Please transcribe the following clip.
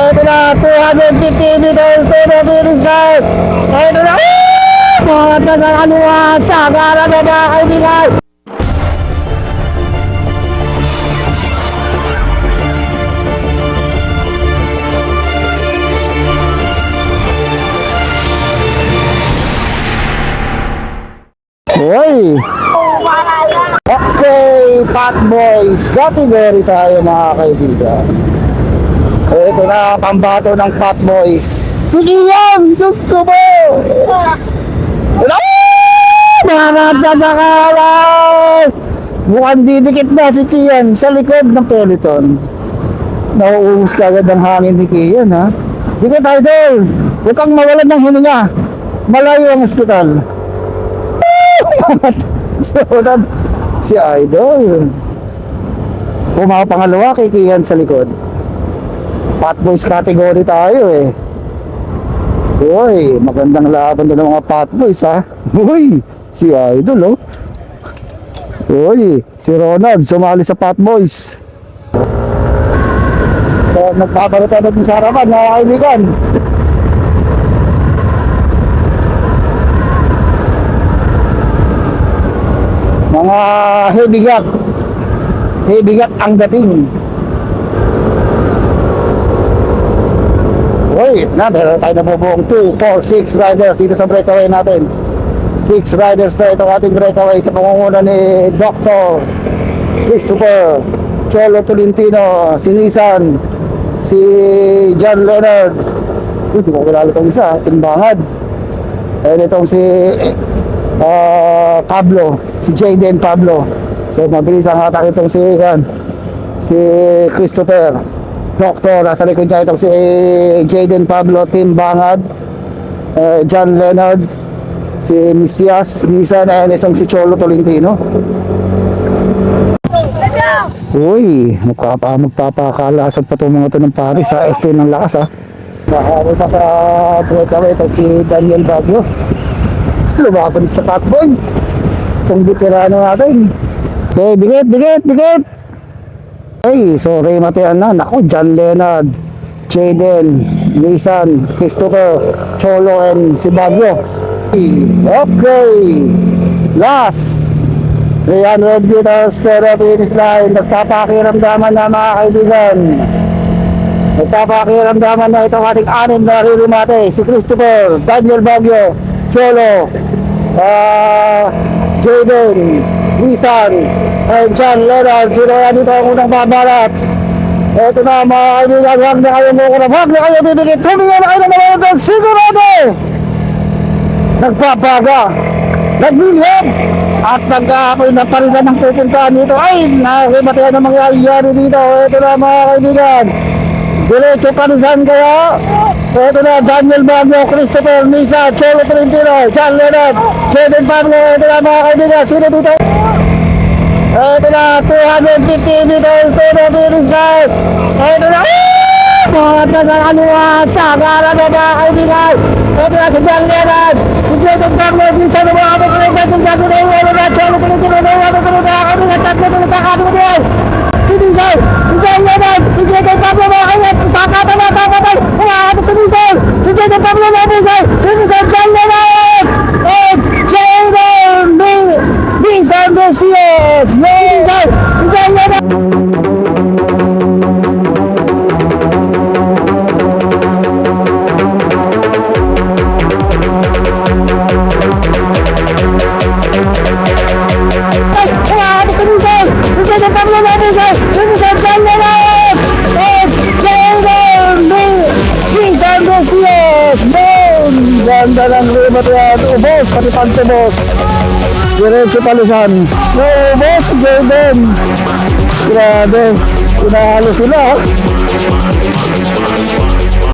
Ito na, 250 meters to the finish line. Ito na, mga tagakaluwa, sagara na mga kaibigan. Hoy! Okay, Pat Boys category tayo mga kaibigan. Ito na, pambato ng Pat Boys. Sige yan! Diyos ko mo! Marat na sa kalay! Mukhang didikit na si Kian sa likod ng peloton. Nauubos ka agad ang hangin ni Kian, ha? Dikit, idol! Huwag kang mawalan ng hininga. Malayo ang ospital. Sunod si Idol. Pumapangalawa kay Kian sa likod. Pat Boys category tayo eh. Uy, magandang laban din ng mga Pat Boys ha. Uy, si Idol oh. Uy, si Ronald sumali sa Pat Boys. So nagpaparutan natin sa harapan mga kaibigan. Mga heavy gap ang dating. Uy, ito na, meron tayo nabubuong 2, 4, 6 riders dito sa breakaway natin. 6 riders na itong ating breakaway sa pangunguna ni Dr. Christopher Cholo Tolentino, si Nissan, si John Leonard. Uy, di ko kilala itong isa, Timbangad. Ayun itong si Pablo, si Jaden Pablo. So mabilis ang atak itong si Christopher Doctor, nasa likod niya itong si Jaden Pablo, Tim Bangad, John Leonard, si Misias Nissan, and isang si Cholo Tolentino. Uy, magpapakalasag pa itong mga ito ng Paris sa ST ng lakas ha. Nakakari pa sa breakaway itong si Daniel Baguio. Lumaban sa Pat Boys. Itong veterano natin. Okay, dikit. Ay, sorry matiyan na. Naku, John Leonard, Jaden, Nissan, Christopher, Cholo, and si Baguio. Okay, last 300 meters to the finish line. Nagpapakiramdaman na mga kaibigan. Nagpapakiramdaman na itong ating anim na ririmate. Si Christopher, Daniel Baguio, Cholo, Jaden, Nissan, and John Leonard. Sino yan dito ang unang babarat? Ito na mga kaibigan, huwag na kayo mukurap, huwag na kayo bibigit, huminga na kayo na naman doon, sigurado! Nagpapaga, nagbihib, at nag-aapoy na parisan ng pupuntahan dito. Ay, nakakimatayan ang mangyayari dito. Ito na mga kaibigan, diretso parisan kaya. Ito na, Daniel Baguio, Christopher, Nisa, Cholo Tolentino, John Leonard, Jaden Pablo. Ito na mga kaibigan, sino dito? Ito na, 250 meters to the finish line. Ito na, mga tagakaluwa, sagara na mga kaibigan. Ito na si John Leonard, si Jaden Pablo, Nisa, na mga kaibigan, si John Leonard, Cholo Tolentino, na mga kaibigan, tatlo na nakakabigay. Si Nisa, si John Leonard, si Jaden Pablo, mga kaibigan, sakatan na, kakatan, si Nissan, si Jaden Pablo, si Nissan, John Leonard, and Jaden Nissan Mesias, si Nissan, si John Leonard. Si Nissan, si Jaden Pablo, si Nissan, John Leonard, and Jaden Nissan Mesias. Ganda ng remote yan. Ubos, pati pantubos. Diretso palisan. Ubos, Jaden. Grabe. Pinahalo sila.